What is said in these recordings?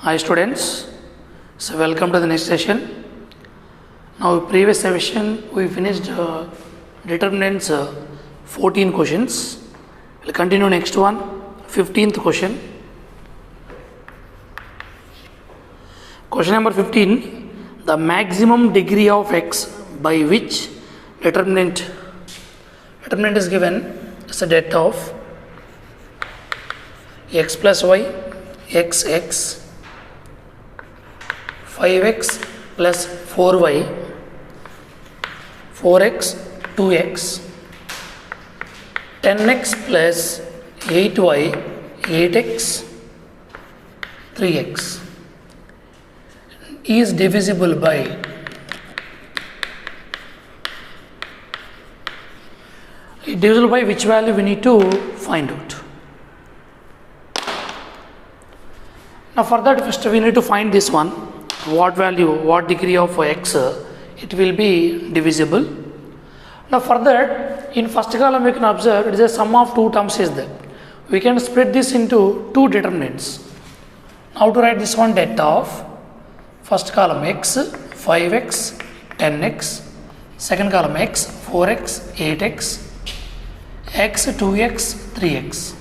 Hi students, so welcome to the next session. Now previous session we finished determinants 14 questions. We'll continue next one, 15th question. Question number 15, the maximum degree of x by which determinant is given as a det of x plus y, xx, 5x plus 4y, 4x, 2x, 10x plus 8y, 8x, 3x is divisible by which value we need to find out. Now for that first we need to find this one, what value, what degree of x it will be divisible. Now for that, in first column we can observe it is a sum of two terms is there. We can split this into two determinants. Now to write this one, det of first column x, 5x, 10x, second column x, 4x, 8x, x, 2x, 3x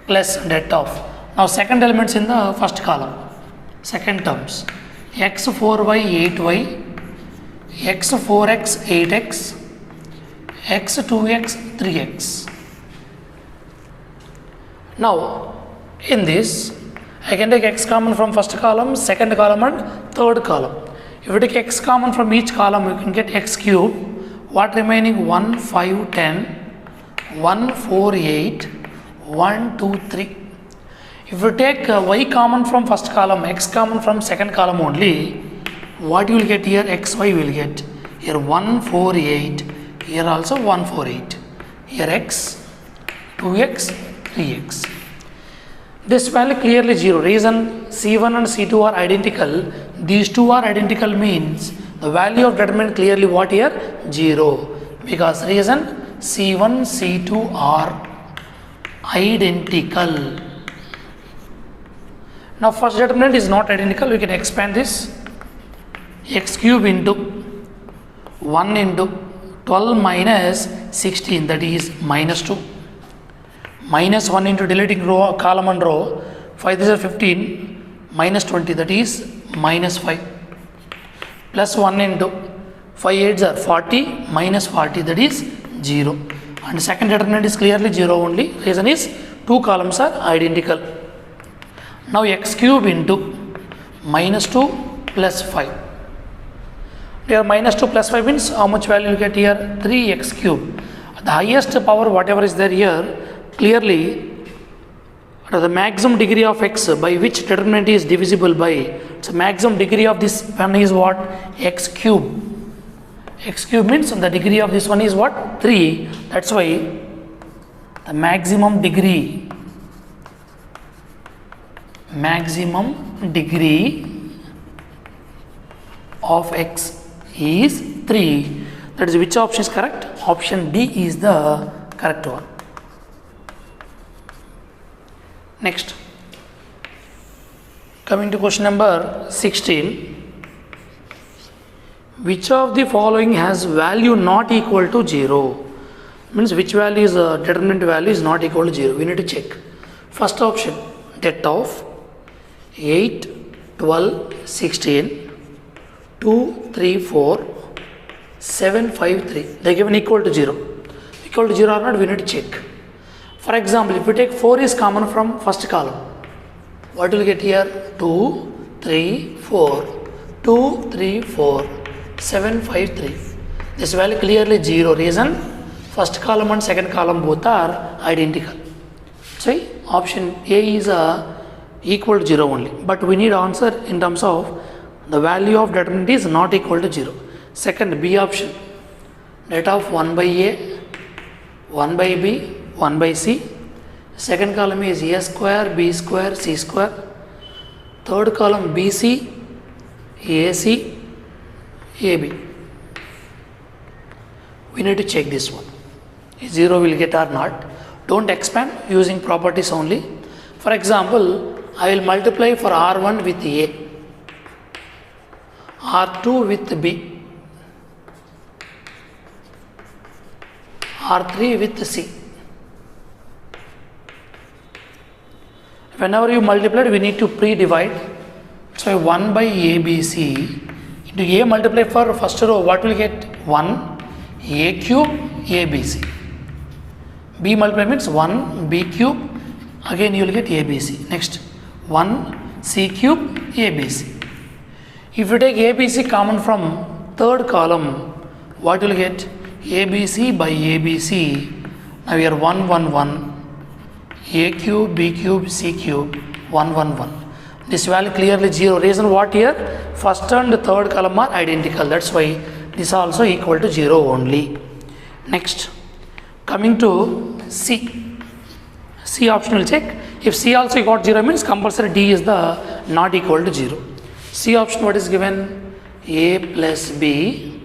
plus det of. Now second elements in the first column, second terms, x, 4y, 8y, x, 4x, 8x, x, 2x, 3x. Now in this I can take x common from first column, second column and third column. If you take x common from each column, you can get x cube. What remaining? 1, 5, 10, 1, 4, 8, 1, 2, 3. If you take y common from first column, x common from second column only, what you will get here? xy will get here 1, 4, 8, here also 1, 4, 8, here x, 2x, 3x. This value clearly 0. Reason C1 and C2 are identical. These two are identical means the value of determinant clearly what here? 0. Because reason C1, C2 are identical. Now first determinant is not identical. We can expand this. X cube into 1 into 12 minus 16, that is minus 2. Minus 1 into deleting row, column and row, 5 this is 15, minus 20, that is minus 5. Plus 1 into 5 8s are 40, minus 40, that is 0. And second determinant is clearly 0 only. Reason is two columns are identical. Now x cube into minus 2 plus 5. Here minus 2 plus 5 means how much value you get here? 3x cube. The highest power whatever is there here, clearly the maximum degree of x by which determinant is divisible by, so maximum degree of this one is what? X cube. X cube means the degree of this one is what? 3. That's why the maximum degree of x is 3. That is which option is correct? Option D is the correct one. Next, coming to question number 16, which of the following has value not equal to 0? Means which value is determinant value is not equal to 0. We need to check. First option, det of 8, 12, 16, 2, 3, 4, 7, 5, 3. They given equal to 0. Equal to 0 or not, we need to check. For example, if we take 4 is common from first column, what will get here? 2, 3, 4, 2, 3, 4, 7, 5, 3. This value clearly 0. Reason first column and second column both are identical. So option A is equal to 0 only. But we need answer in terms of the value of determinant is not equal to 0. Second, B option, det of 1 by A, 1 by B, 1 by C. Second column is A square, B square, C square. Third column BC, AC, AB. We need to check this one. 0 will get or not. Don't expand, using properties only. For example, I will multiply for R1 with A, R2 with B, R3 with C. Whenever you multiply, we need to pre-divide. So 1 by ABC into A multiply for first row, what will get? 1 A cube ABC. B multiply means 1 B cube, again you will get ABC. Next 1 C cube ABC. If you take ABC common from third column, what will get? ABC by ABC. Now here 1 1 1 A cube B cube C cube 1 1 1. This value clearly 0. Reason what here? First and third column are identical. That's why this also equal to 0 only. Next, coming to C. C option will check. If C also got 0 means compulsory D is the not equal to 0. C option what is given? A plus B,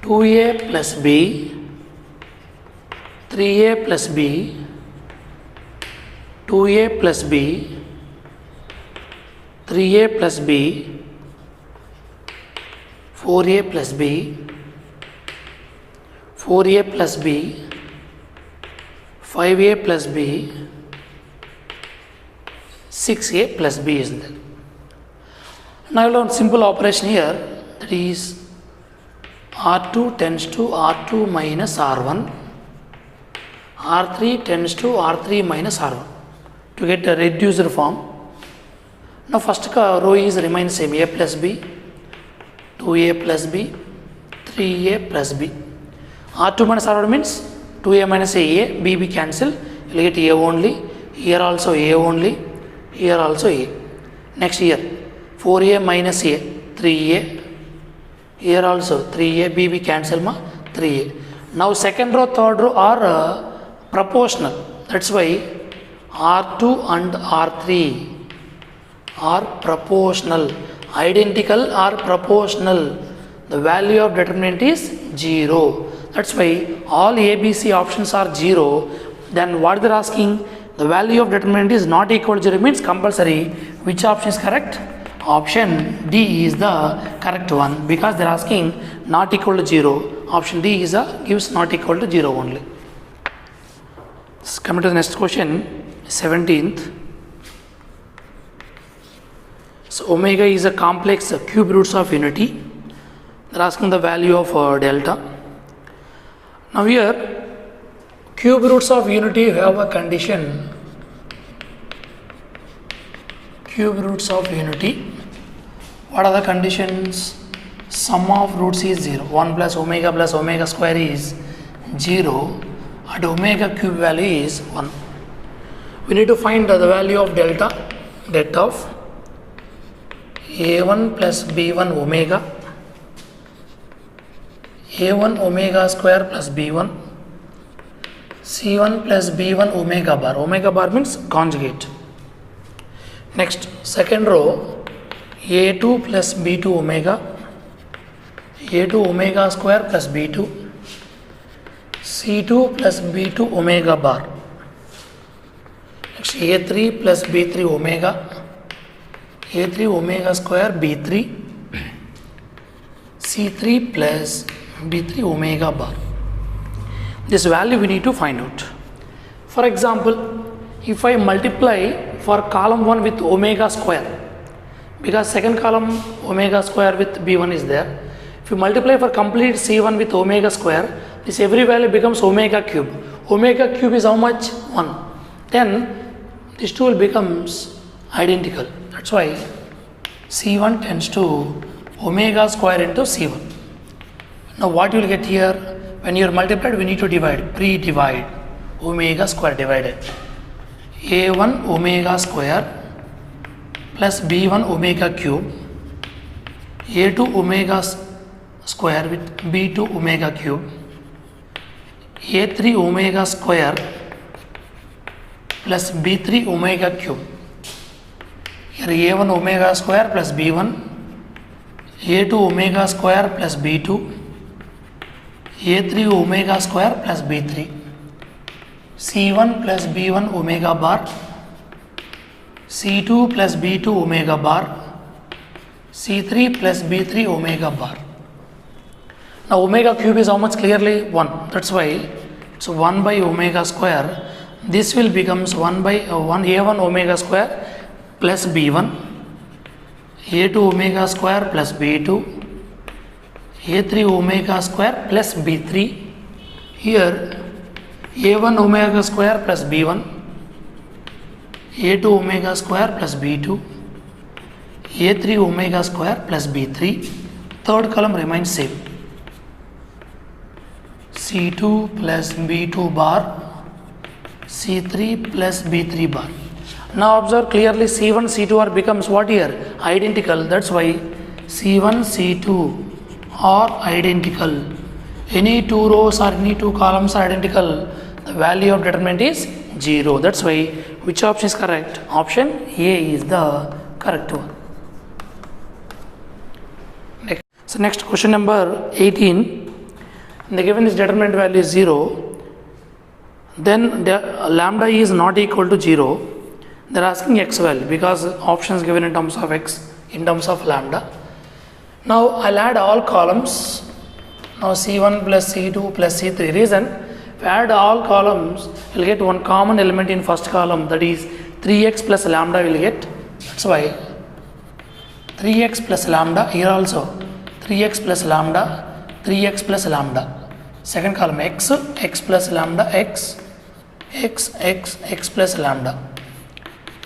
2A plus B, 3A plus B, 2A plus B, 3A plus B, 4A plus B, 4A plus B, 5A plus B, 6A plus B is there. Now learn simple operation here, that is R2 tends to R2 minus R1, R3 tends to R3 minus R1 to get a reduced form. Now first row is remains same, A plus B, 2A plus B, 3A plus B. R2 minus R1 means 2A minus A, B cancel, you will get A only, here also A only, here also A. Next here 4A minus A, 3A, here also 3A, B cancel 3A. Now second row, third row are proportional, that's why R2 and R3 are proportional, identical or proportional. The value of determinant is 0. That's why all ABC options are 0. Then what they are asking? The value of determinant is not equal to 0 means compulsory. Which option is correct? Option D is the correct one, because they are asking not equal to 0. Option D is gives not equal to 0 only. Coming to the next question, 17th. So omega is a complex cube roots of unity. They are asking the value of delta. Now here cube roots of unity have a condition. Cube roots of unity. What are the conditions? Sum of roots is 0. 1 plus omega square is 0 and omega cube value is 1. We need to find the value of delta, that of A1 plus B1 omega, A1 omega square plus B1, C1 plus B1 omega bar. Omega bar means conjugate. Next, second row, A2 plus B2 omega, A2 omega square plus B2, C2 plus B2 omega bar. Next, A3 plus B3 omega, A3 omega square B3, C3 plus B3 omega bar. This value we need to find out. For example, if I multiply for column 1 with omega square, because second column omega square with B1 is there. If you multiply for complete C1 with omega square, this every value becomes omega cube. Omega cube is how much? 1. Then this two will becomes identical. That's why C1 tends to omega square into C1. Now what you will get here? When you are multiplied, we need to divide, pre-divide, omega square divided. A1 omega square plus B1 omega cube, A2 omega square with B2 omega cube, A3 omega square plus B3 omega cube. Here A1 omega square plus B1, A2 omega square plus B2, A3 omega square plus B3, C1 plus B1 omega bar, C2 plus B2 omega bar, C3 plus B3 omega bar. Now omega cube is how much? Clearly 1. That's why it's 1 by omega square. This will becomes 1 by A1 omega square plus B1, A2 omega square plus B2, A3 omega square plus B3. Here A1 omega square plus B1, A2 omega square plus B2, A3 omega square plus B3. Third column remains same. C2 plus B2 bar, C3 plus B3 bar. Now observe clearly C1, C2 are becomes what here? Identical. That's why C1, C2 are identical. Any two rows or any two columns are identical. The value of determinant is 0. That's why which option is correct? Option A is the correct one. So next question number 18. The given is determinant value is 0. Then the lambda is not equal to 0. They are asking x value because options given in terms of x, in terms of lambda. Now I'll add all columns. Now C1 plus C2 plus C3. Reason, if I add all columns, you'll get one common element in first column, that is 3x plus lambda will get. That's why 3x plus lambda, here also 3x plus lambda, 3x plus lambda. Second column x, x plus lambda, x plus lambda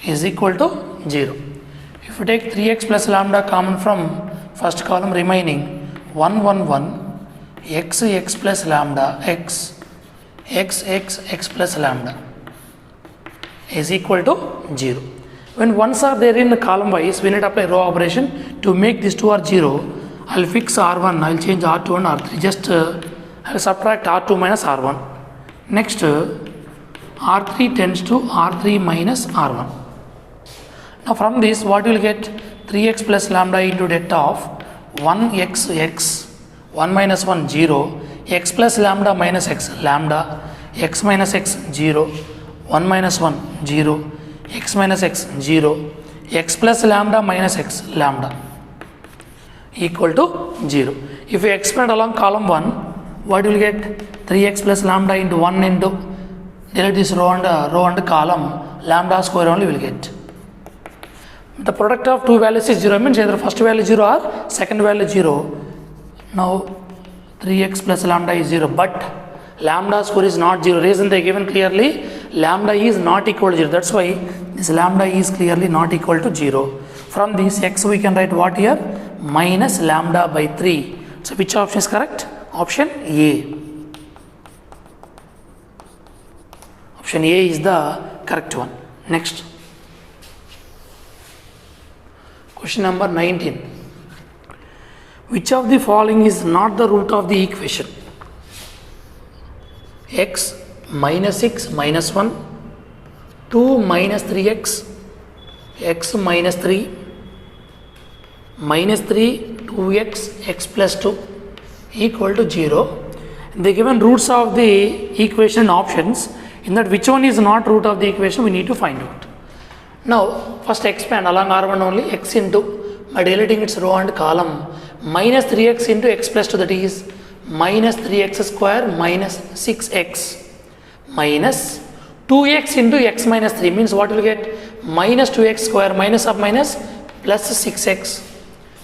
is equal to 0. If you take 3x plus lambda common from first column, remaining 1 1 1, x plus lambda, x plus lambda is equal to 0. When ones are there in the column wise, we need to apply row operation. To make these two are 0, I'll fix R1, I'll change R2 and R3. Just I'll subtract R2 minus R1. Next, R3 tends to R3 minus R1. Now from this, what you will get? 3x plus lambda into delta of 1x, 1 minus 1, 0, x plus lambda minus x, lambda, x minus x, 0, 1 minus 1, 0, x minus x, 0, x plus lambda minus x, lambda equal to 0. If you expand along column 1, what you will get? 3x plus lambda into 1 into, delete this row and column, lambda square only will get. The product of two values is 0, means either first value 0 or second value 0. Now 3x plus lambda is 0, but lambda square is not 0. Reason they given clearly, lambda is not equal to 0. That's why this lambda is clearly not equal to 0. From this x we can write what here? Minus lambda by 3. So which option is correct? Option A. Option A is the correct one. Next. Question number 19. Which of the following is not the root of the equation? X minus 6 minus 1, 2 minus 3x, x minus 3, minus 3, 2x, x plus 2 equal to 0. The given roots of the equation options, in that which one is not root of the equation we need to find out. Now first expand along R1 only, x into, by deleting its row and column, minus 3x into x plus 2, that is minus 3x square minus 6x minus 2x into x minus 3, means what will get? Minus 2x square minus of minus plus 6x.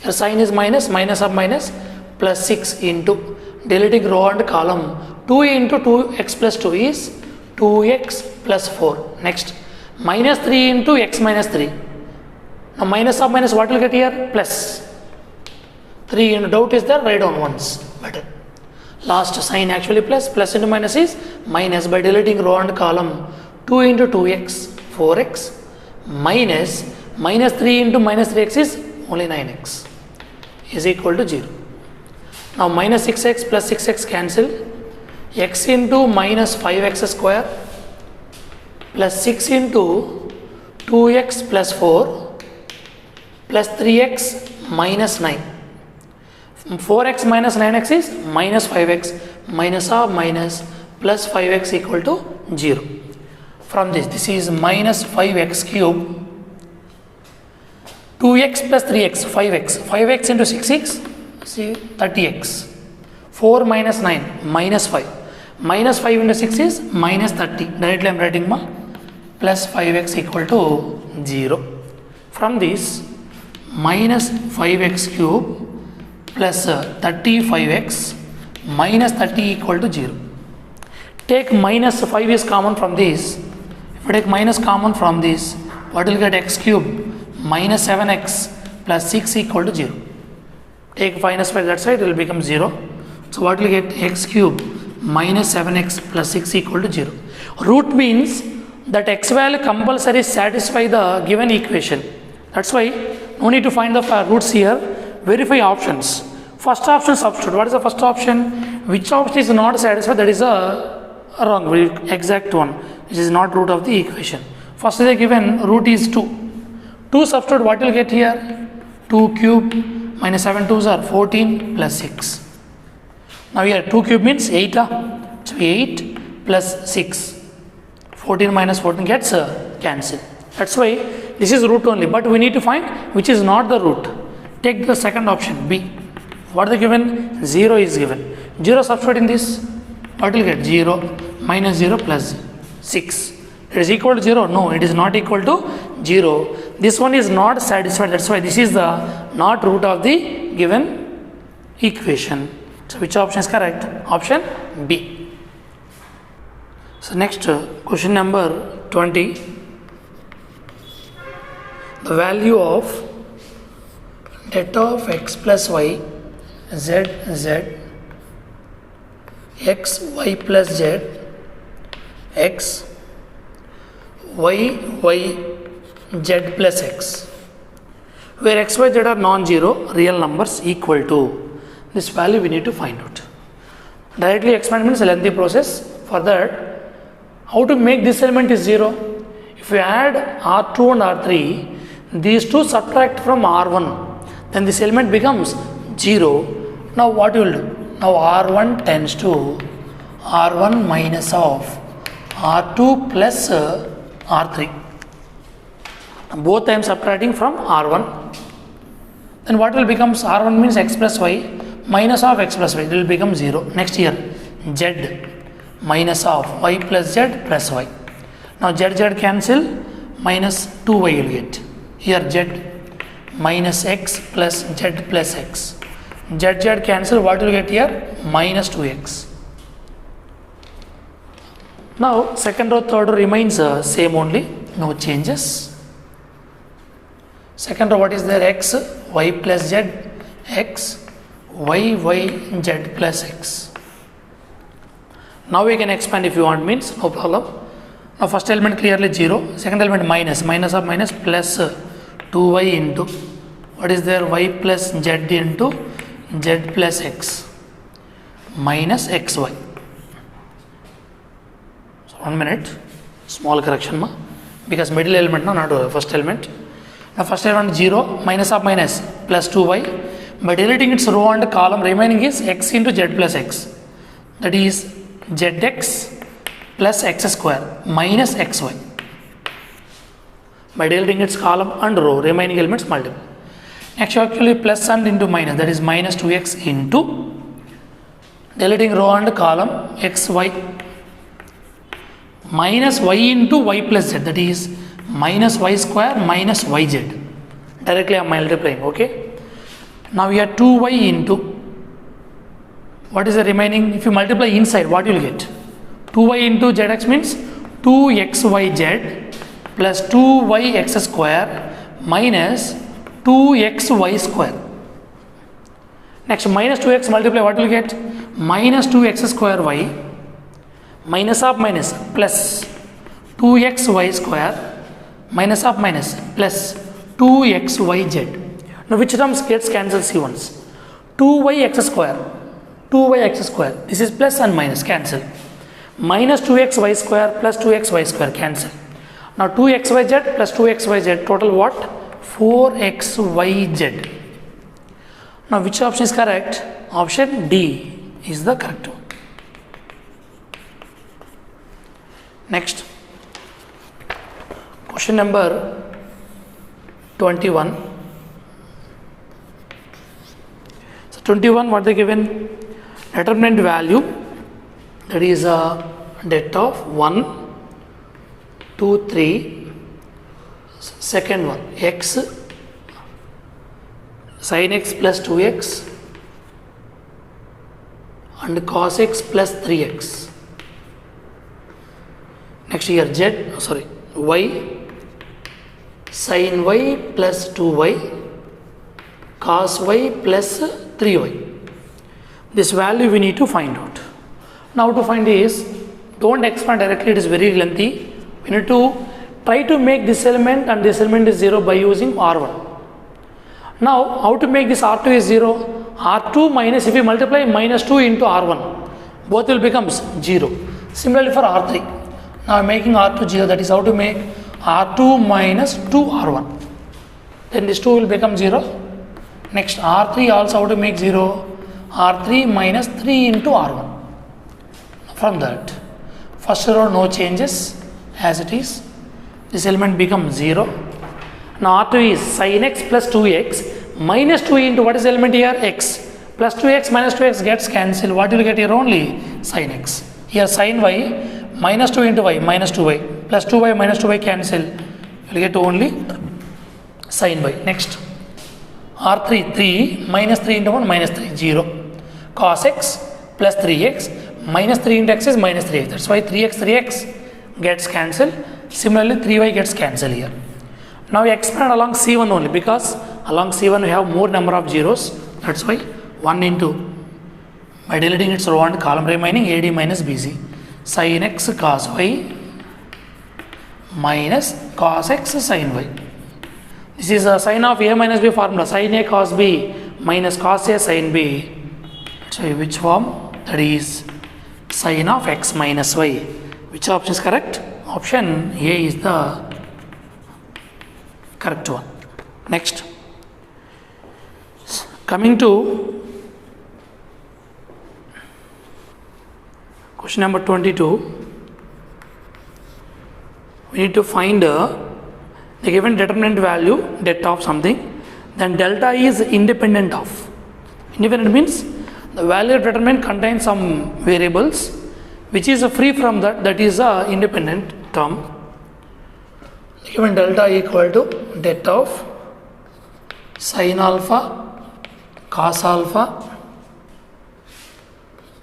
Your sign is minus, minus of minus plus 6 into, deleting row and column, 2 into 2x plus 2 is 2x plus 4. Next, minus 3 into x minus 3. Now minus of minus, what will get here? Plus 3 into, doubt is there, write down once, better. Last sign actually plus, plus into minus is minus, by deleting row and column, 2 into 2x, 4x, minus, minus 3 into minus 3x is only 9x, is equal to 0. Now minus 6x plus 6x cancel, x into minus 5x square plus 6 into 2x plus 4 plus 3x minus 9. 4x minus 9x is minus 5x, minus of minus plus 5x equal to 0. From this is minus 5x cube 2x plus 3x, 5x. 5x into 6x, see 30x. 4 minus 9, minus 5. Minus 5 into 6 is minus 30. Directly I am writing plus 5x equal to 0. From this, minus 5x cube plus 35x minus 30 equal to 0. Take minus 5 is common from this. If you take minus common from this, what will get x cube? Minus 7x plus 6 equal to 0. Take minus 5 that side, it will become 0. So what will get x cube? Minus 7x plus 6 equal to 0. Root means that x value compulsory satisfy the given equation. That's why no need to find the roots here. Verify options. First option substitute. What is the first option? Which option is not satisfied? That is a wrong, exact one. Which is not root of the equation. First is given root is 2. 2 substitute, what will get here? 2 cube minus 7 2s are 14 plus 6. Now here 2 cube means 8. So 8 plus 6. 14 minus 14 gets cancelled. That's why this is root only. But we need to find which is not the root. Take the second option, B. What is given? 0 is given. 0 substitute in this. What will get? 0 minus 0 plus 6. It is equal to 0? No, it is not equal to 0. This one is not satisfied. That's why this is the not root of the given equation. So which option is correct? Option B. So next question number 20. The value of delta of x plus y, z, z, x, y plus z, x, y, y, z plus x, where x, y, z are non-zero real numbers equal to. This value we need to find out. Directly expand means a lengthy process. For that, how to make this element is 0? If we add R2 and R3, these two subtract from R1, then this element becomes 0. Now what you will do? Now R1 tends to R1 minus of R2 plus R3. Both I am subtracting from R1. Then what will become? R1 means x plus y minus of x plus y. It will become 0. Next here, z minus of y plus z plus y. Now z cancel, minus 2y you will get. Here z minus x plus z plus x. Z cancel, what will get here? Minus 2x. Now second row, third row remains same only, no changes. Second row, what is there? X, y plus z, x, y, y, z plus x. Now we can expand if you want, means no problem. Now first element clearly 0, second element minus, minus of minus plus 2y into, what is there? Y plus z into z plus x minus xy. So 1 minute, small correction because middle element, no, not first element. Now first element 0, minus of minus plus 2y. By deleting its row and column, remaining is x into z plus x. That is zx plus x square minus xy. By deleting its column and row, remaining elements multiple. Next actually plus and into minus, that is minus 2x into deleting row and column xy minus y into y plus z, that is minus y square minus yz. Directly I am multiplying, okay. Now we have 2y into, what is the remaining? If you multiply inside, what you will get? 2y into zx means 2xyz plus 2yx square minus 2xy square. Next minus 2x multiply, what will you get? Minus 2x square y minus of minus plus 2xy square minus of minus plus 2xyz. Now which terms gets cancelled? See once. 2yx square, 2yx square, this is plus and minus, cancel. Minus 2xy square plus 2xy square, cancel. Now 2xyz plus 2xyz, total what? 4xyz. Now which option is correct? Option D is the correct one. Next, question number 21. 21, what they given? Determinant value, that is a det of 1, 2, 3. Second one, x sin x plus 2x and cos x plus 3x. Next here y sin y plus 2y cos y plus 3y. This value we need to find out. Now to find is, don't expand directly, it is very lengthy. We need to try to make this element and this element is 0 by using R1. Now how to make this R2 is 0? R2 minus, if you multiply minus 2 into R1, both will become 0. Similarly for R3. Now I am making R2 0, that is how to make R2 minus 2 R1. Then this 2 will become 0. Next R3 also how to make 0? R3 minus 3 into R1. From that, first row no changes as it is. This element becomes 0. Now R2 is sin x plus 2x minus 2 into what is the element here? X. Plus 2x minus 2x gets cancelled. What will you get here? Only sin x. Here sin y minus 2 into y minus 2y plus 2y minus 2y cancel. You will get only sin y. Next R3 3 minus 3 into 1 minus 3 0. Cos x plus 3x minus 3 into x is minus 3x. That's why 3x gets cancelled. Similarly 3y gets cancelled here. Now we expand along C1 only, because along C1 we have more number of zeros. That's why 1 into, by deleting its row and column remaining, AD minus BC. Sin x cos y minus cos x sin y. This is a sin of A minus B formula. Sin A cos B minus cos A sin B. So which form? That is sin of x minus y. Which option is correct? Option A is the correct one. Next, coming to question number 22, we need to find the given determinant value, det of something, then delta is independent of. Independent means the value determinant contains some variables which is free from that, that is a independent term. Given delta equal to det of sin alpha cos alpha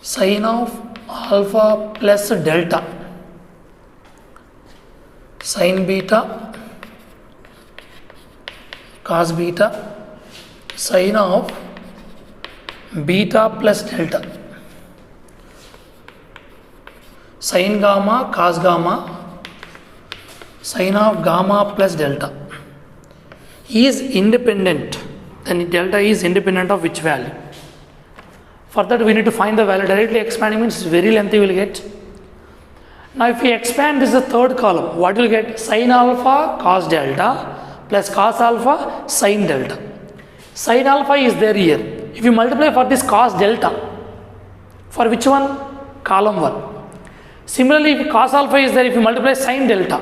sin of alpha plus delta sin beta cos beta sin of beta plus delta sin gamma cos gamma sin of gamma plus delta is independent. Then delta is independent of which value? For that we need to find the value. Directly expanding means very lengthy we will get. Now if we expand this is the third column, what will get? Sin alpha cos delta plus cos alpha sin delta. Sin alpha is there here. If you multiply for this cos delta, for which one? Column 1. Similarly, if cos alpha is there, if you multiply sin delta,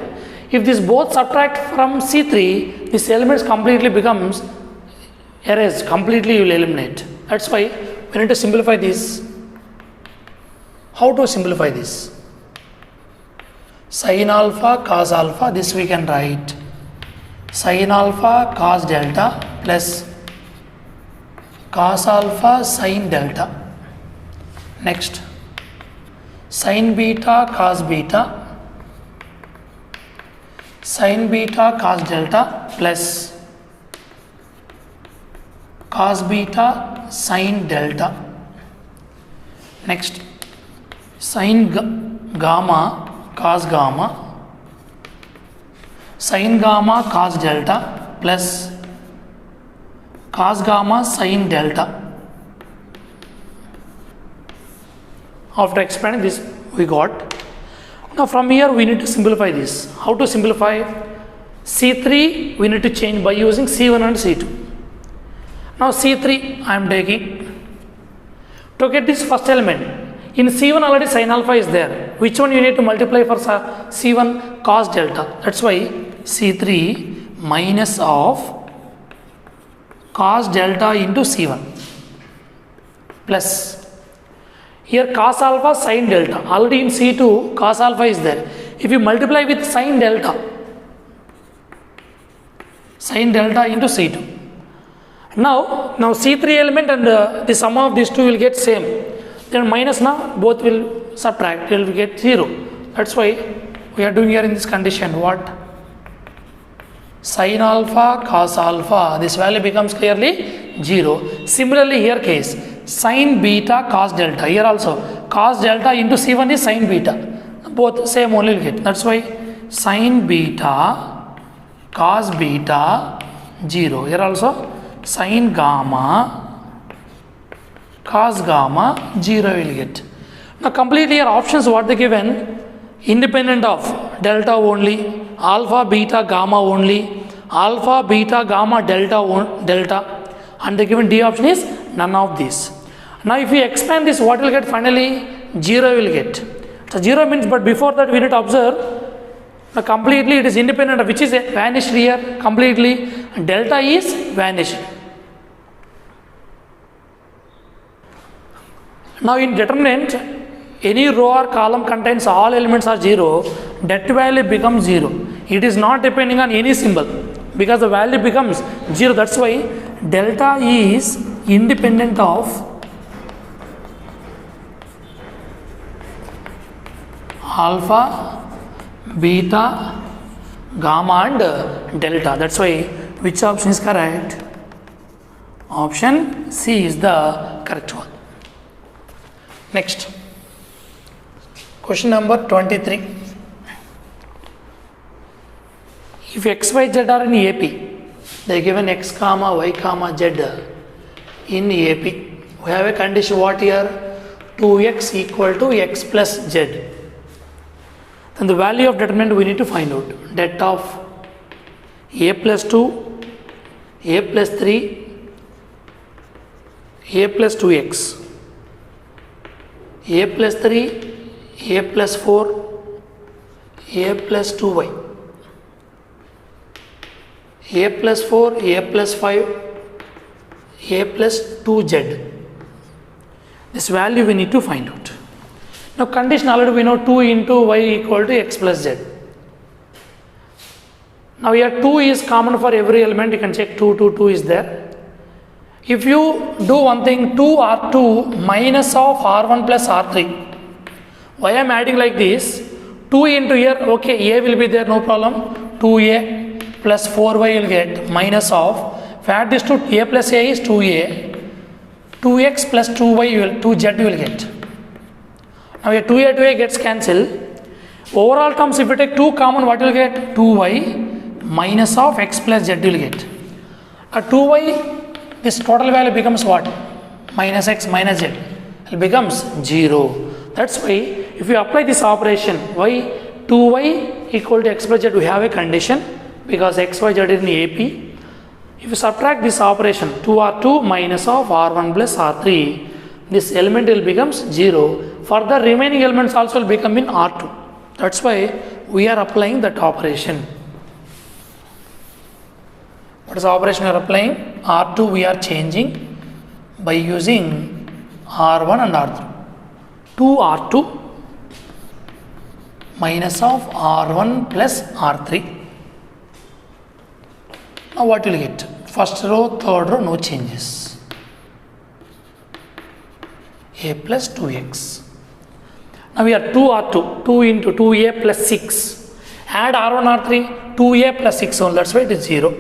if this both subtract from C3, this element completely becomes erased, completely you will eliminate. That's why we need to simplify this. How to simplify this? Sin alpha cos alpha, this we can write sin alpha cos delta plus cos alpha sin delta. Next, sin beta cos beta sin beta cos delta plus cos beta sin delta. Next, sin gamma cos gamma sin gamma cos delta plus cos gamma sin delta. After expanding this we got. Now from here we need to simplify this. How to simplify? C3 we need to change by using C1 and C2. Now C3 I am taking. To get this first element, in C1 already sin alpha is there. Which one you need to multiply for C1? Cos delta. That's why C3 minus of cos delta into C1. plus here cos alpha sin delta, already in C2 cos alpha is there. If you multiply with sin delta into C2, now C3 element and the sum of these two will get same, then minus now both will subtract, it will get 0. That's why we are doing here in this condition what? Sin alpha cos alpha, this value becomes clearly 0. Similarly here case sin beta cos delta, here also cos delta into C1 is sin beta, both same only will get. That's why sin beta cos beta 0, here also sin gamma cos gamma 0 will get. Now completely here options what they given, independent of delta only, alpha beta gamma only, alpha beta gamma delta, and the given D option is none of these. Now if we expand this, what will get finally? 0 will get. So 0 means, but before that we need to observe completely it is independent of which is vanished here completely, and delta is vanished. Now in determinant, any row or column contains all elements are 0, that value becomes 0. It is not depending on any symbol because the value becomes 0. That's why delta is independent of alpha, beta, gamma and delta. That's why which option is correct? Option C is the correct one. Next, question number 23. If x, y, z are in AP, they given x comma y comma z in AP. We have a condition what here? 2x equal to x plus z. Then the value of determinant we need to find out. Det of a plus 2, a plus 3, a plus 2x, a plus 3, a plus 4, a plus 2y, a plus 4, a plus 5, a plus 2z. This value we need to find out. Now condition already we know 2 into y equal to x plus z. Now here 2 is common for every element, you can check 2 is there. If you do one thing, 2r2 minus of r1 plus r3. Why I am adding like this? 2 into here, okay, a will be there, no problem. 2a plus 4y will get minus of. If I add this to a plus a is 2a. 2x plus 2y 2z will get. Now here 2a gets cancelled. Overall terms, if you take 2 common, what will get? 2y minus of x plus z will get. 2y, this total value becomes what? Minus x minus z. It becomes 0. That's why if you apply this operation, y 2y equal to x plus z, we have a condition because x, y, z is in AP. If you subtract this operation, 2r2 minus of r1 plus r3, this element will becomes 0. Further remaining elements also will become in R2. That's why we are applying that operation. What is the operation we are applying? R2 we are changing by using R1 and R3. 2r2 minus of R1 plus R3. Now what will you get? First row, third row, no changes. A plus 2x. Now we are 2r2, 2 into 2a plus 6. Add r1, r3, 2a plus 6 only, that's why it is 0.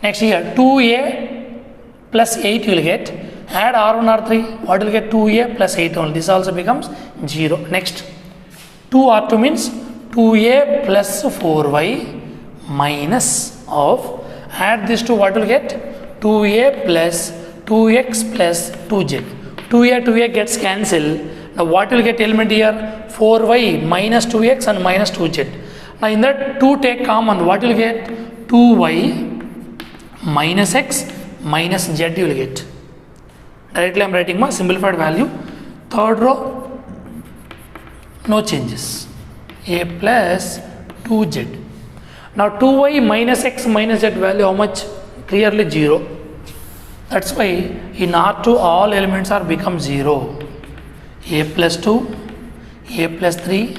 Next here, 2a plus 8 you will get. Add r1, r3, what will get? 2a plus 8 only, this also becomes 0. Next, 2r2 means 2a plus 4y minus of. Add this to what will get? 2a plus 2x plus 2z. 2a gets cancelled. Now what will get element here? 4y minus 2x and minus 2z. Now in that 2 take common, what will get? 2y minus x minus z you will get. Directly I am writing my simplified value. Third row, no changes. A plus 2z. Now 2y minus x minus z value how much? Clearly 0. That's why in R2 all elements are become 0. A plus 2, A plus 3,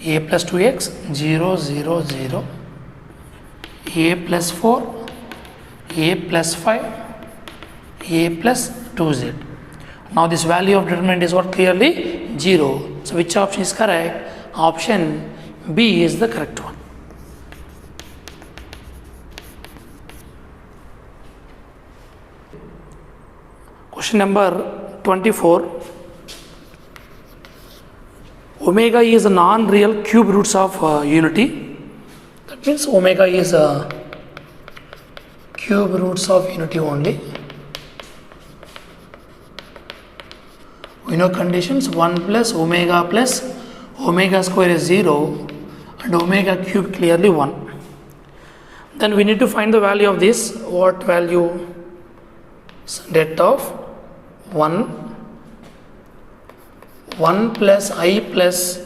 A plus 2x, 0, 0, 0. A plus 4, A plus 5, A plus 2z. Now this value of determinant is what? Clearly 0. So which option is correct? Option B is the correct one. Question number 24. Omega is a non-real cube roots of unity. That means omega is a cube roots of unity only. We know conditions 1 plus omega square is 0 and omega cube clearly 1. Then we need to find the value of this. What value? Det of 1 plus I plus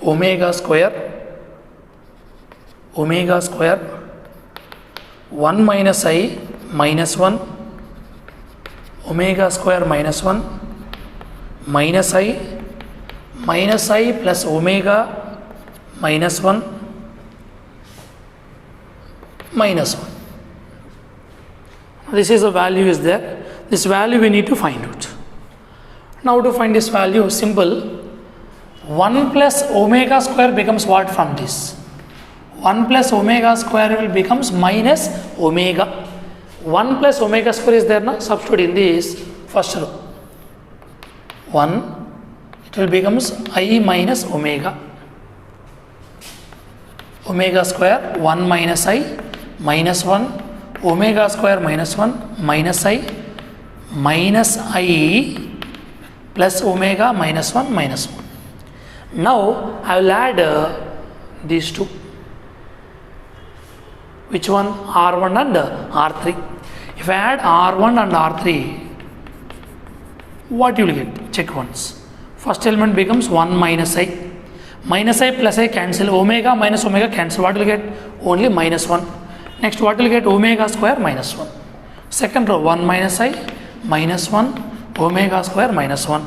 omega square 1 minus I minus 1 omega square minus 1 minus I plus omega minus 1 minus 1. This is the value is there. This value we need to find out. Now to find this value, simple. 1 plus omega square becomes what from this? 1 plus omega square will becomes minus omega. 1 plus omega square is there now. Substitute in this first row. 1, it will becomes I minus omega. Omega square 1 minus I minus 1 omega square minus 1 minus I plus omega minus 1 minus 1. Now I will add these two. Which one? R1 and R3. If I add R1 and R3, what you will get? Check once. First element becomes 1 minus I. Minus I plus I cancel. Omega minus omega cancel. What will you get? Only minus 1. Next, what will you get? Omega square minus 1. Second row, 1 minus I minus 1 omega square minus 1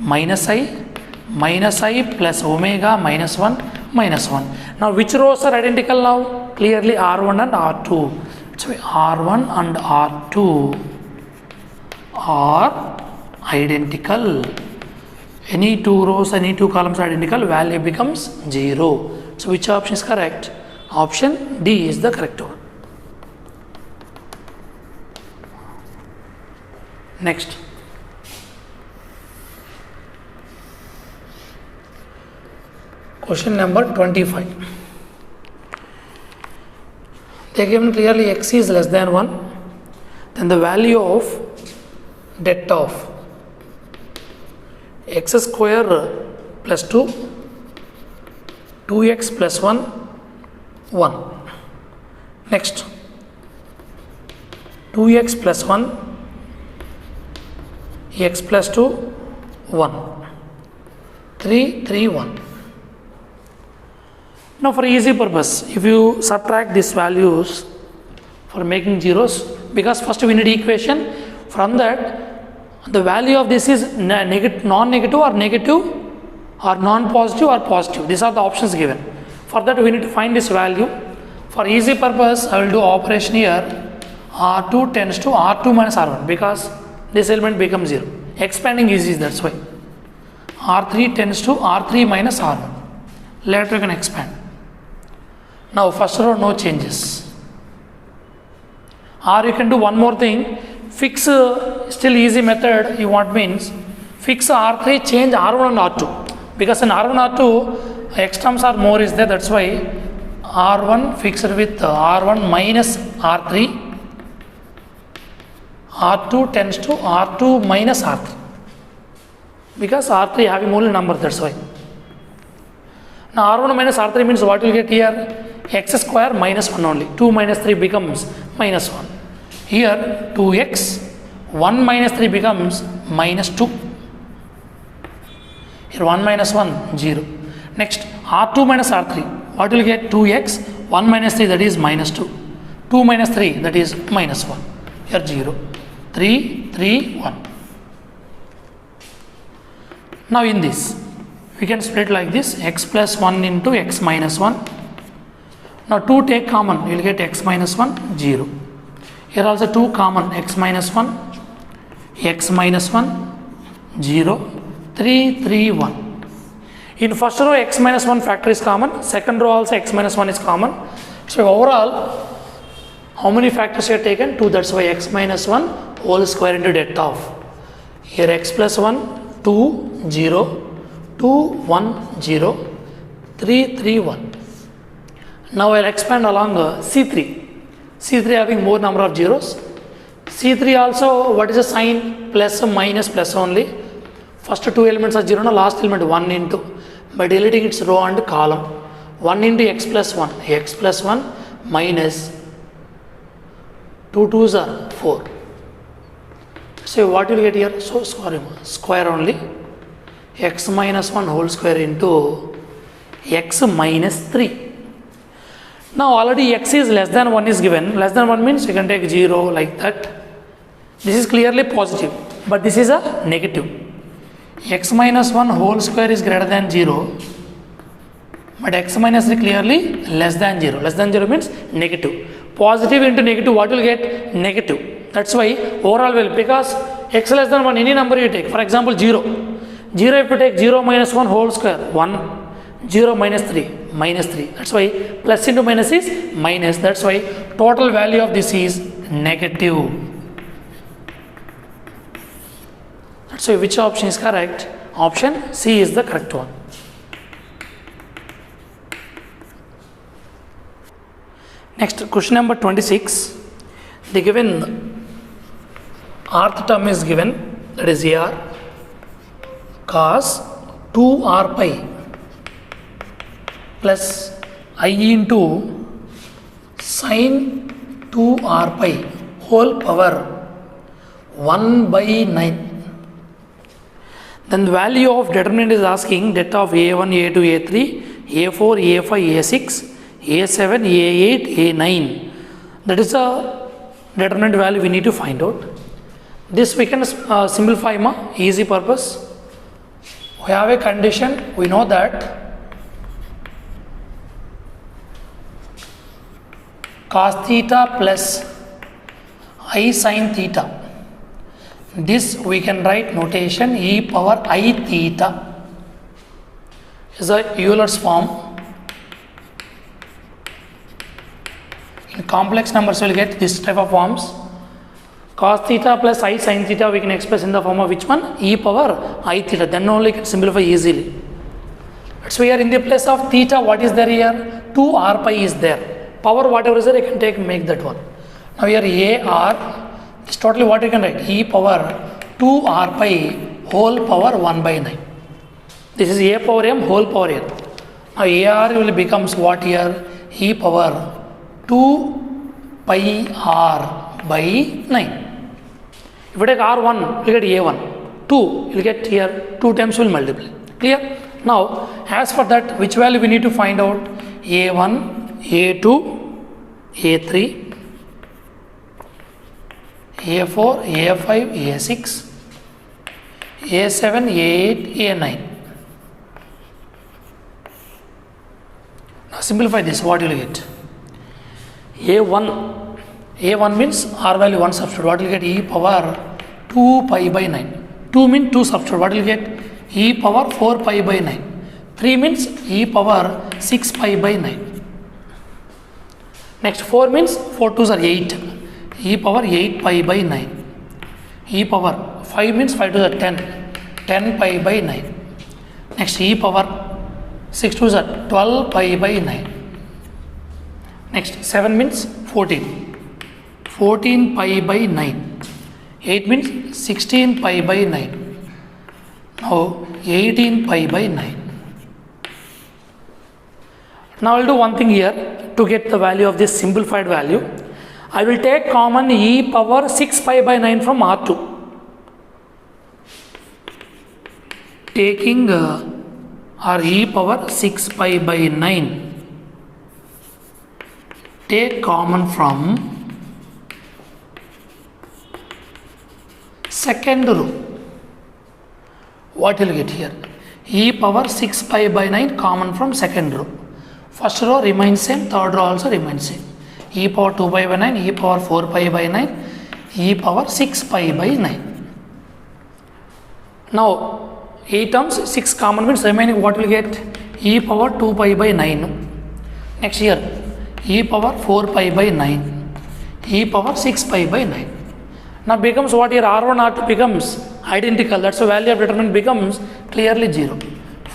minus I plus omega minus 1 minus 1. Now which rows are identical now? Clearly R1 and R2. So R1 and R2 are identical. Any two rows, any two columns are identical, value becomes 0. So which option is correct? Option D is the correct one. Next. Question number 25. They are given clearly x is less than 1. Then the value of det of x square plus 2, 2x plus 1, 1. Next, 2x plus 1, x plus 2, 1. 3, 3, 1. Now for easy purpose, if you subtract these values for making zeros, because first we need equation, from that the value of this is non-negative or negative or non-positive or positive. These are the options given. For that we need to find this value. For easy purpose, I will do operation here. R2 tends to R2 minus R1 because this element becomes 0. Expanding is easy, that's why. R3 tends to R3 minus R1. Later you can expand. Now first row no changes. Or you can do one more thing. Fix still easy method you want means fix R3, change R1 and R2. Because in R1 R2 x terms are more is there, that's why R1 fixed with R1 minus R3. R2 tends to R2 minus R3 because R3 having only number, that's why. Now R1 minus R3 means what you get here? X square minus 1 only. 2 minus 3 becomes minus 1. Here 2x, 1 minus 3 becomes minus 2. Here 1 minus 1, 0. Next R2 minus R3. What will you get? 2x, 1 minus 3 that is minus 2. 2 minus 3 that is minus 1. Here 0. 3, 3, 1. Now in this, we can split like this, x plus 1 into x minus 1. Now 2 take common, you will get x minus 1, 0. Here also 2 common, x minus 1, x minus 1, 0, 3, 3, 1. In first row, x minus 1 factor is common. Second row also x minus 1 is common. So overall, how many factors are taken? 2. That's why x minus 1 whole square into det of. Here x plus 1, 2, 0, 2, 1, 0, 3, 3, 1. Now I'll expand along C3. C3 having more number of zeros. C3 also, what is the sign? Plus, minus, plus only. First 2 elements are 0, now last element 1 into. By deleting its row and column. 1 into x plus 1. X plus 1 minus 2 2s are 4. So what you will get here? So square only. X minus 1 whole square into x minus 3. Now already x is less than 1 is given. Less than 1 means you can take 0 like that. This is clearly positive, but this is a negative. X minus 1 whole square is greater than 0, but x minus 3 clearly less than 0. Less than 0 means negative. Positive into negative, what will get? Negative. That's why overall will, because x less than 1, any number you take. For example, 0. 0 if you take 0 minus 1 whole square, 1. 0 minus 3, minus 3. That's why plus into minus is minus. That's why total value of this is negative. So which option is correct? Option C is the correct one. Next, question number 26. The given rth term is given, that is AR cos 2r pi plus I into sin 2r pi whole power 1 by 9. Then the value of determinant is asking det of A1, A2, A3, A4, A5, A6, A7, A8, A9. That is the determinant value we need to find out. This we can simplify easy purpose. We have a condition, we know that cos theta plus I sin theta. This we can write notation e power I theta is a Euler's form. In complex numbers we will get this type of forms. Cos theta plus I sin theta we can express in the form of which one? E power I theta. Then only can simplify easily. So here in the place of theta, what is there here? 2 r pi is there. Power whatever is there, I can take, make that one. Now here a r is totally what you can write? E power 2 r pi whole power 1 by 9. This is a power m whole power n. Now a r will becomes what here? E power 2 pi r by 9. If you take r1, you get a1. 2, you will get here 2 times will multiply. Clear? Now, as for that, which value we need to find out? a1, a2, a3, a4, a5, a6, a7, a8, a9. Now simplify this, what you will get? A1 means r value 1 substitute, what will get? E power 2 pi by 9. 2 means 2 substitute, what will get? E power 4 pi by 9. 3 means e power 6 pi by 9. Next 4 means 4 2s are 8. E power 8 pi by 9. E power 5 means 5 2s are 10. 10 pi by 9. Next e power 6 2s are 12 pi by 9. Next 7 means 14. 14 pi by 9. 8 means 16 pi by 9. Now 18 pi by 9. Now I will do one thing here to get the value of this simplified value. I will take common e power 6 pi by 9 from R2. Taking or e power 6 pi by 9. Take common from second row, what you will get here? E power 6 pi by 9 common from second row. First row remains same, third row also remains same. E power 2 pi by 9, e power 4 pi by 9, e power 6 pi by 9. Now 8 terms, 6 common means remaining what will get? E power 2 pi by 9. Next here, e power 4 pi by 9, e power 6 pi by 9. Now becomes what here? R1, R2 becomes identical. That's the value of determinant becomes clearly 0.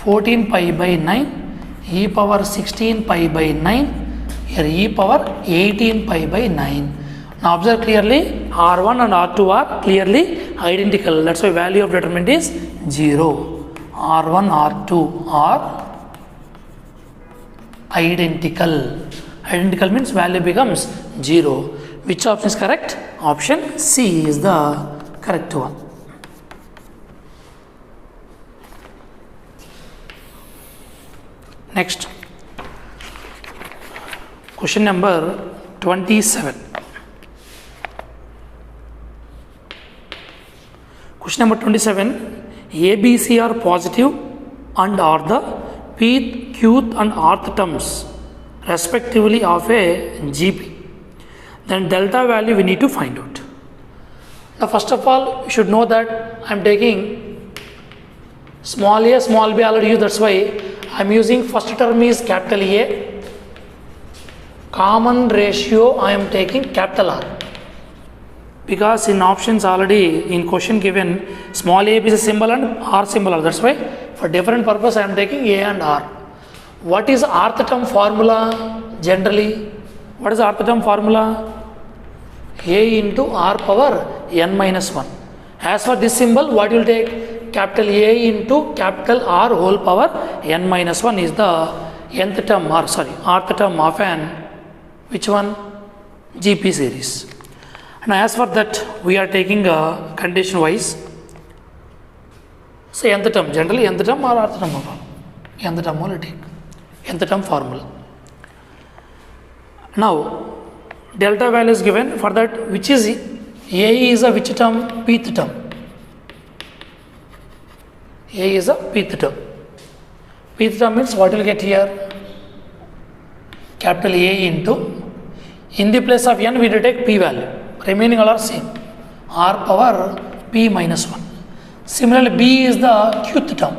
14 pi by 9, e power 16 pi by 9, here e power 18 pi by 9. Now observe clearly, R1 and R2 are clearly identical. That's why value of determinant is 0. R1, R2 are identical. Identical means value becomes 0. Which option is correct? Option C is the correct one. Next, question number 27. Question number 27. A, B, C are positive and are the pth, qth and rth terms respectively of a GP. Then delta value we need to find out. Now first of all, you should know that I am taking small a, small b already used. That's why I am using first term is capital A. Common ratio I am taking capital R. Because in options already in question given small a is a symbol and R symbol. That's why for different purpose I am taking A and R. What is rth term formula generally? What is rth term formula? A into R power n minus 1. As for this symbol, what you will take? Capital A into capital R whole power n minus 1 is the nth term or rth term of an which one? GP series. And as for that, we are taking a condition wise. Say nth term, generally nth term or rth term of nth term will take. Nth term formula. Now, delta value is given for that which is A is a which term? Pth term. A is a pth term. Pth term means what you will get here? Capital A into, in the place of n we will take p value. Remaining all are same. R power p minus 1. Similarly, B is the qth term.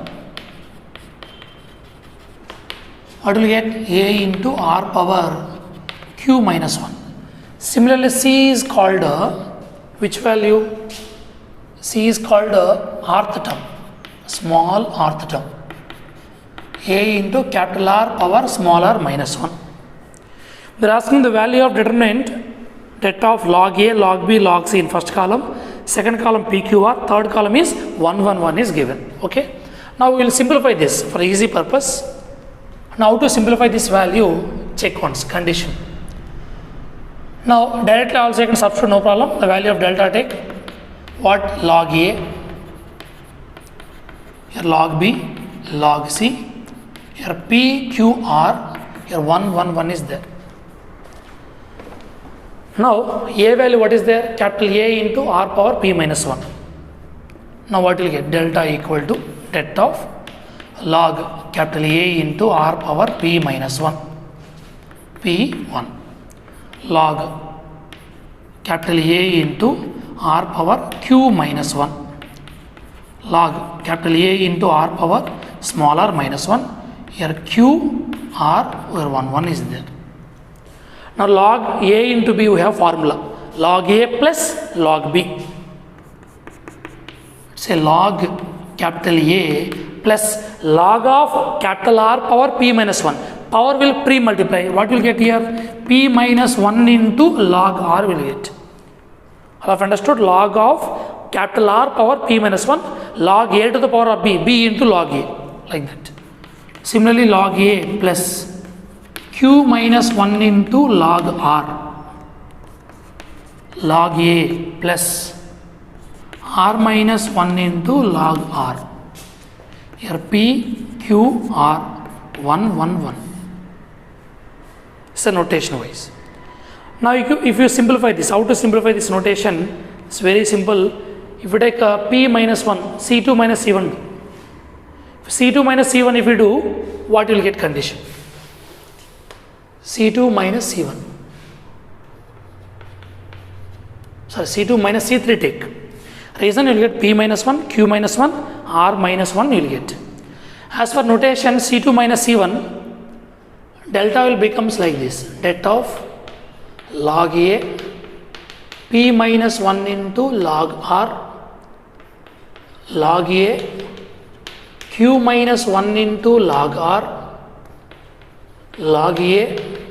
What will get? A into R power q minus 1. Similarly, C is called which value? C is called rth term, small rth term. A into capital R power small r minus 1. They are asking the value of determinant that of log A, log B, log C in first column, second column PQR, third column is 1, 1, 1 is given. Okay. Now we will simplify this for easy purpose. Now to simplify this value, check once condition. Now directly also you can substitute, no problem. The value of delta take what? Log A, here log B, log C, here P, Q, R, here 1, 1, 1 is there. Now A value what is there? Capital A into R power P minus 1. Now what will get? Delta equal to det of log capital A into R power P minus 1. P1. Log capital A into R power Q minus 1. Log capital A into R power small r minus 1. Here Q, R, where 1, 1 is there. Now log A into B we have formula. Log A plus log B. Say log capital A plus log of capital R power P minus 1. Power will pre-multiply. What will get here? P minus 1 into log R will get. All have understood? Log of capital R power P minus 1. Log A to the power of B. B into log A. Like that. Similarly, log A plus Q minus 1 into log R. Log A plus R minus 1 into log R. Here P, Q, R, 1, 1, 1. It's a notation wise. Now if you simplify this, how to simplify this notation? It's very simple. If you take P minus 1, C2 minus C1, C2 minus C1 if you do, what you will get condition? C2 minus C1. Sorry, C2 minus C3 take. Reason you will get P minus 1, Q minus 1, R minus 1 you will get. As for notation, C2 minus C1, delta will becomes like this. Det of log A, P minus 1 into log R, log A, Q minus 1 into log R, log A,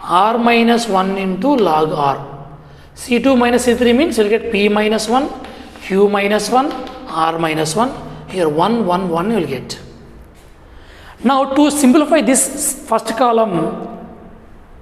R minus 1 into log R. C2 minus C3 means you will get P minus 1, Q minus 1, R minus 1. Here 1, 1, 1 you will get. Now to simplify this first column,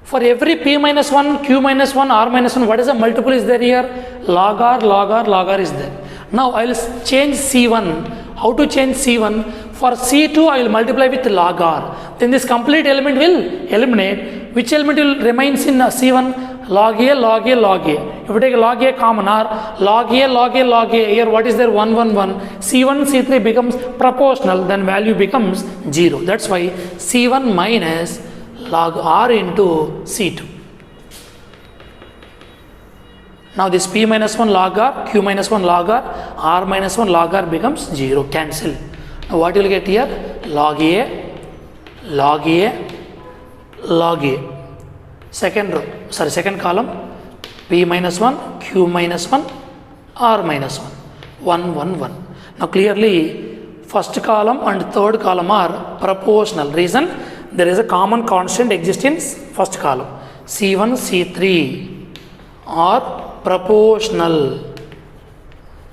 for every P minus 1, Q minus 1, R minus 1, what is the multiple is there here? Log R, log R, log R is there. Now I will change C1. How to change C1? For C2 I will multiply with log R. Then this complete element will eliminate. Which element will remains in C1? Log A, log A, log A. If you take log A common R, log A, log A, log A. Here what is there? 1, 1, 1. C1, C3 becomes proportional. Then value becomes 0. That's why C1 minus log R into C2. Now this P minus 1 log R, Q minus 1 log R, R minus 1 log R becomes 0. Cancel. Now what you will get here? Log A, log A, log A. Second column, P minus 1, Q minus 1, R minus 1. 1, 1, 1. Now clearly first column and third column are proportional. Reason? There is a common constant exists in first column. C1, C3 are proportional.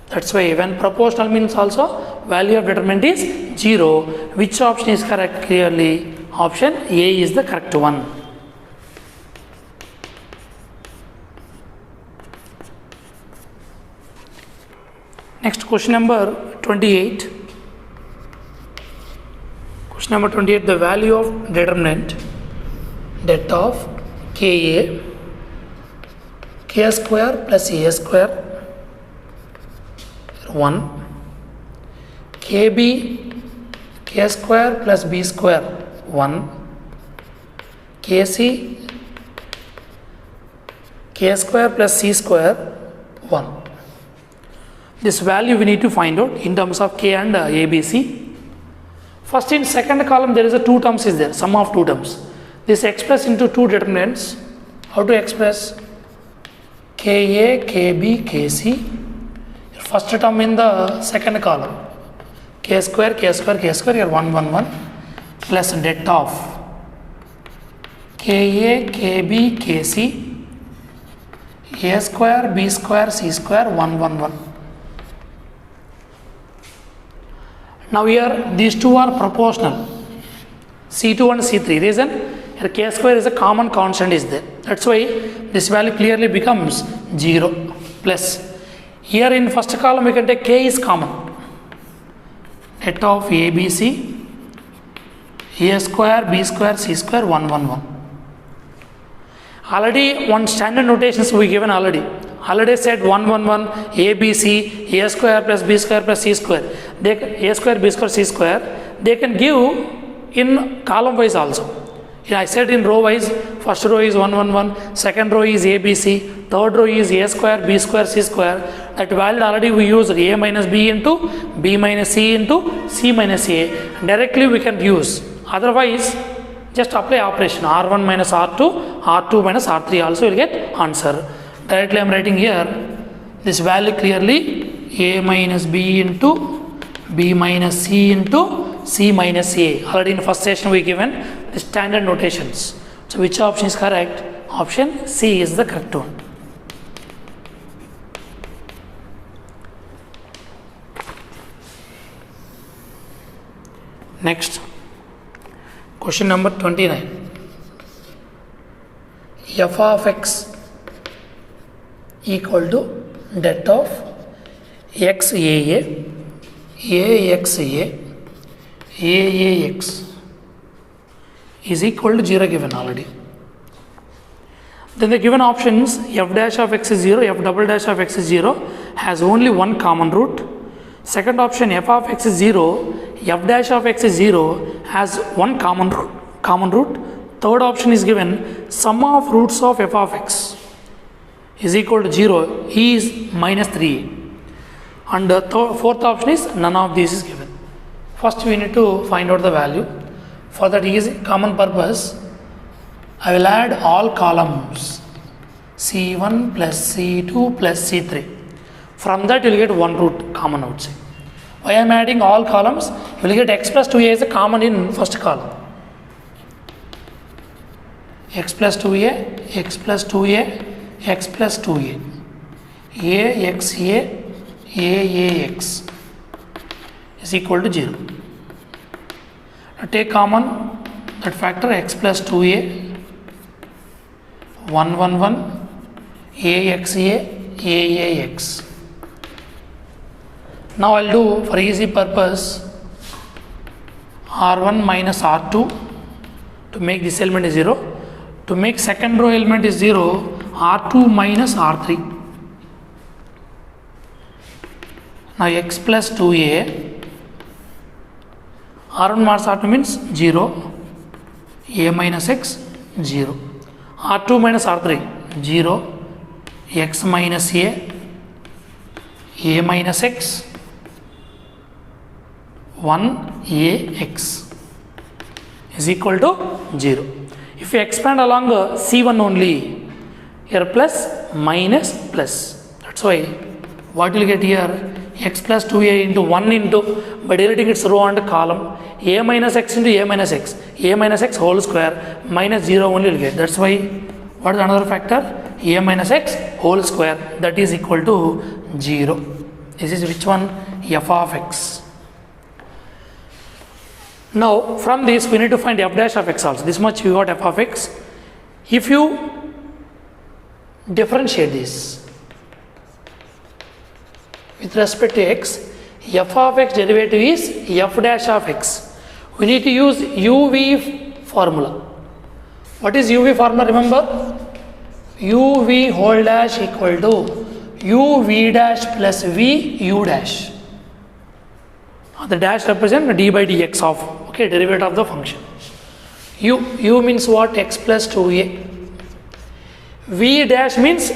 That's why when proportional means also value of determinant is 0. Which option is correct? Clearly option A is the correct one. Next question number 28. Question number 28, the value of determinant det of Ka, K square plus A square 1, Kb, K square plus B square 1, Kc, K square plus C square 1. This value we need to find out in terms of K and ABC. First in second column there is a two terms is there, sum of two terms. This expressed into two determinants. How to express? Ka, Kb, Kc. First term in the second column. K square, K square, K square, here 1, 1, 1 plus det of Ka, Kb, Kc, A square, B square, C square, 1, 1, 1. Now here these two are proportional, C2 and C3. Reason? Here K square is a common constant is there. That's why this value clearly becomes 0 plus. Here in first column we can take K is common. Det of ABC, A square, B square, C square, 1, 1, 1. Already one standard notations we given already. Already said 1, 1, 1, A, B, C, A square plus B square plus C square. A square, B square, C square. They can give in column wise also. I said in row wise, first row is 1, 1, 1, second row is A, B, C, third row is A square, B square, C square. That value already we use A minus B into B minus C into C minus A. Directly we can use. Otherwise, just apply operation R1 minus R2, R2 minus R3 also will get answer. Directly I am writing here this value clearly A minus B into B minus C into C minus A. Already in first session we given the standard notations. So which option is correct? Option C is the correct one. Next, question number 29. F of x equal to det of xAA, AXA, AAX is equal to 0 given already. Then the given options f dash of x is 0, f double dash of x is 0, has only one common root. Second option, f of x is 0, f dash of x is 0, has one common root. Third option is given, sum of roots of f of x is equal to 0, e is minus 3. And the fourth option is none of these is given. First we need to find out the value. For that easy common purpose, I will add all columns C1 plus C2 plus C3. From that you will get one root common outside. Why I am adding all columns? You will get x plus 2a is a common in first column. X plus 2a, x plus 2a, x plus 2a. Ax is equal to 0. Now take common that factor x plus 2a, 1, 1, 1, Ax. Now I will do for easy purpose R1 minus R2 to make this element is 0. To make second row element is 0, R2 minus R3. Now x plus 2a, R1 minus R2 means 0, a minus x 0, R2 minus R3 0, x minus a minus x 1 ax is equal to 0. If you expand along C1 only, here plus minus plus. That's why what you will get here, x plus 2a into 1 into, by deleting its row and column, a minus x into a minus x whole square minus 0 only will get. That's why what is another factor, a minus x whole square, that is equal to 0. This is which one, f of x. Now from this we need to find f dash of x also. This much we got f of x. If you differentiate this with respect to x, f of x derivative is f dash of x. We need to use uv formula. What is uv formula? Remember, uv whole dash equal to uv dash plus v u dash. The dash represents d by dx of derivative of the function. U means what? X plus 2a. V dash means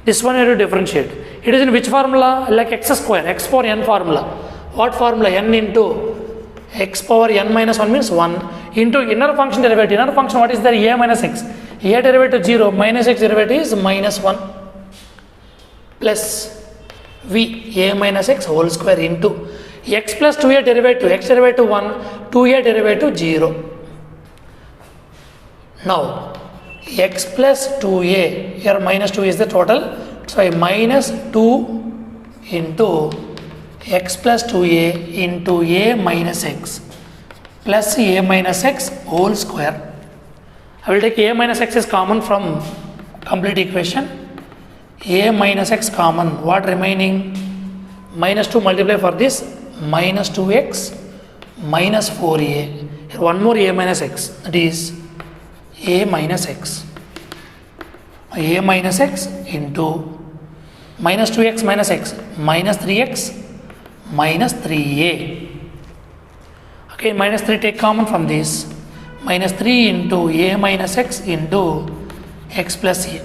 this one you have to differentiate. It is in which formula? Like x square, x power n formula. What formula? N into x power n minus 1 means 1 into inner function derivative. Inner function what is there? A minus x. A derivative 0, minus x derivative is minus 1 plus v a minus x whole square into x plus 2a derivative, x derivative 1, 2a derivative 0. Now x plus 2a, here minus 2 is the total, so minus 2 into x plus 2a into a minus x plus a minus x whole square. I will take a minus x is common from complete equation. A minus x common, what remaining? Minus 2 multiply for this, minus 2x minus 4a. Here one more a minus x, that is a minus x. A minus x into minus 2x minus x minus 3x minus 3a. Okay, minus 3 take common from this. Minus 3 into a minus x into x plus a.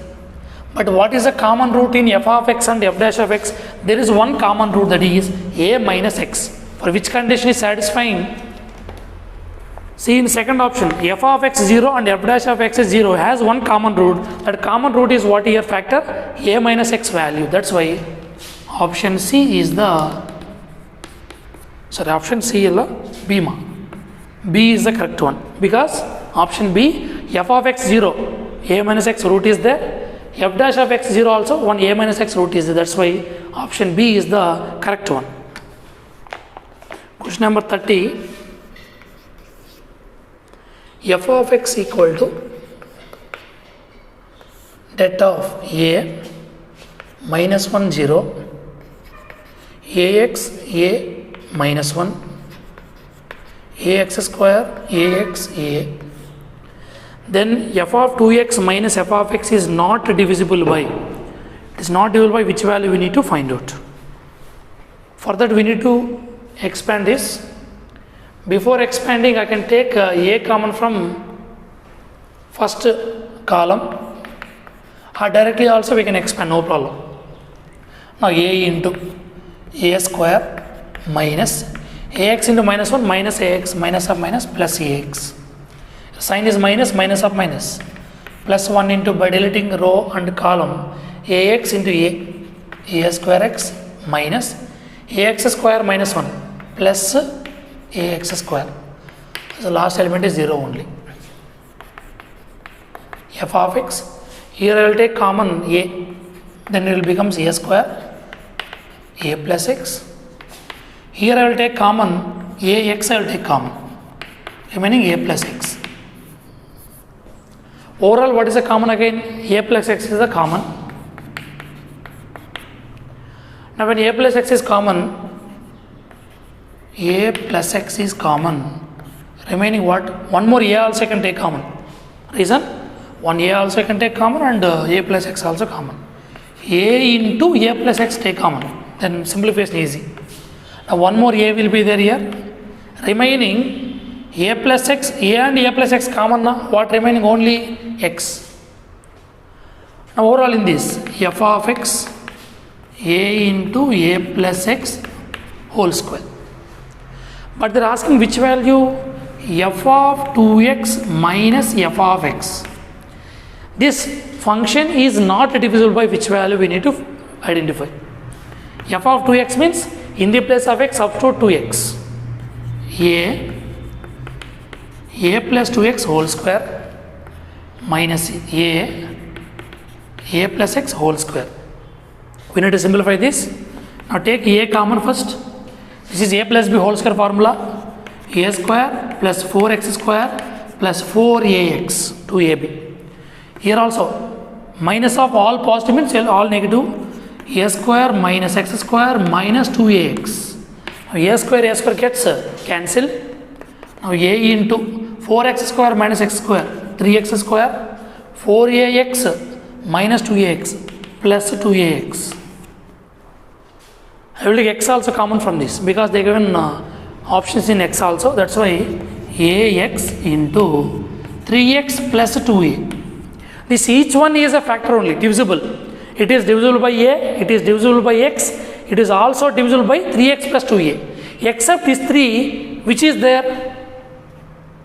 But what is the common root in f of x and f dash of x? There is one common root, that is a minus x. For which condition is satisfying? See in second option, f of x 0 and f dash of x is 0 has one common root. That common root is what here factor? A minus x value. That's why option C is the, option C is B ma. B is the correct one, because option B, f of x 0, a minus x root is there. F dash of x 0 also, one a minus x root is there. That's why option B is the correct one. Question number 30. F of x equal to det of a minus 1 0, ax a minus 1, ax square ax a. Then f of 2x minus f of x is not divisible by. It is not divisible by which value we need to find out. For that we need to expand this. Before expanding, I can take a common from first column, or directly also we can expand, no problem. Now a into a square minus ax into minus 1 minus ax minus of minus plus ax. Sign is minus, minus of minus, plus 1 into, by deleting row and column, ax into a square x minus ax square minus 1 plus ax square. So last element is 0 only. F of x, here I will take common a, then it will become a square a plus x. Here I will take common ax, I will take common, remaining a plus x. Overall, what is the common again? A plus x is the common. Now when a plus x is common, a plus x is common, remaining what? One more a also can take common. Reason? One a also can take common and a plus x also common. A into a plus x take common, then simplification easy. Now one more a will be there here, remaining a plus x, a and a plus x common now, what remaining? Only x. Now overall in this, f of x, a into a plus x whole square. But they are asking which value? F of 2x minus f of x. This function is not divisible by which value we need to identify. F of 2x means in the place of x substitute 2x. A plus 2x whole square minus a plus x whole square. We need to simplify this. Now take a common first. This is a plus b whole square formula. A square plus 4x square plus 4ax 2ab. Here also minus of all positive means all negative. A square minus x square minus 2ax. Now a square gets cancelled. Now a into 4x square minus x square 3x square 4ax minus 2ax plus 2ax. I will take x also common from this because they given options in x also. That's why ax into 3x plus 2a. This each one is a factor only, divisible. It is divisible by a, it is divisible by x, it is also divisible by 3x plus 2a. Except this 3 which is there,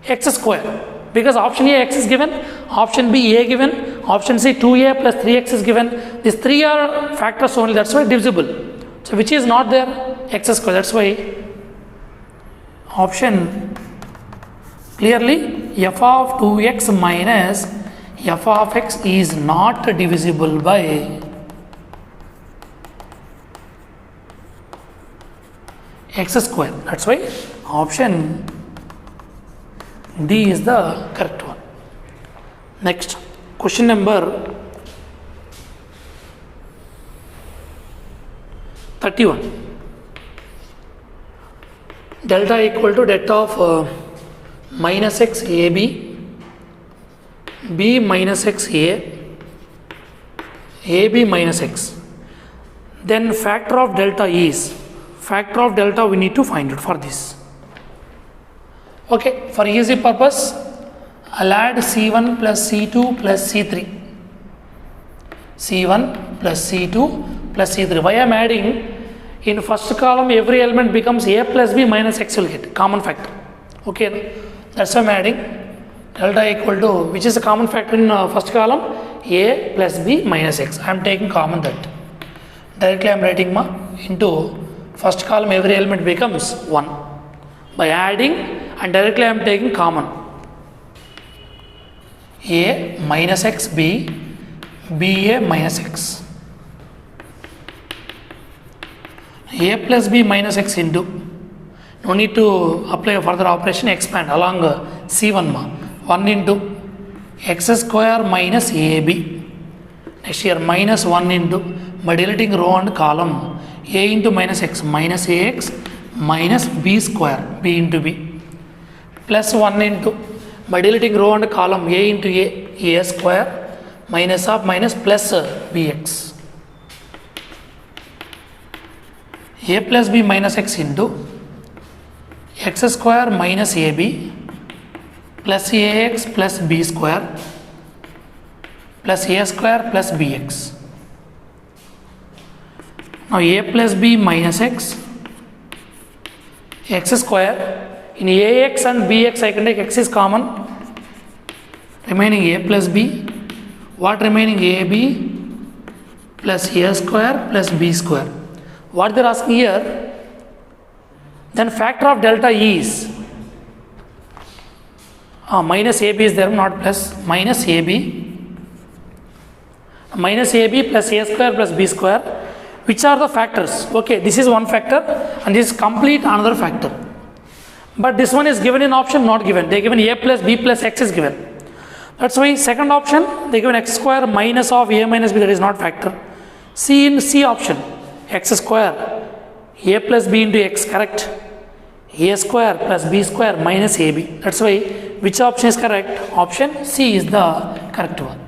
x square. Because option A x is given, option B a given, option C 2a plus 3x is given. These 3 are factors only, that's why divisible. So which is not there? X square. That's why option clearly f of 2x minus f of x is not divisible by x square. That's why option D is the correct one. Next, question number 31. Delta equal to delta of minus x ab, b minus x ab minus x. Then factor of delta is, factor of delta we need to find it for this. Okay, for easy purpose, I'll add C1 plus C2 plus C3. C1 plus C2 plus C3. Why I am adding? In first column, every element becomes a plus b minus x will get common factor. Okay, that's why I am adding delta equal to, which is a common factor in first column, a plus b minus x. I am taking common that. Directly I am writing into first column, every element becomes 1. By adding and directly I am taking common. A minus x b, ba minus x. A plus b minus x into, no need to apply a further operation, expand along C1 1 into x square minus ab. Next here minus 1 into, by deleting row and column, a into minus x minus ax minus b square, b into b, plus 1 into, by deleting row and column, a into a square minus of minus plus bx. a plus b minus x into x square minus ab plus ax plus b square plus a square plus bx. Now a plus b minus x square, in ax and bx I can take x is common, remaining a plus b, what remaining ab plus a square plus b square. What they are asking here, then factor of delta is minus ab is there, not plus, minus ab plus a square plus b square. Which are the factors? Okay, this is one factor and this is complete another factor. But this one is given in option, not given. They given a plus b plus x is given. That's why second option they given x square minus of a minus b, that is not factor. C in C option, x square a plus b into x, correct. A square plus b square minus ab. That's why which option is correct? Option C is the correct one.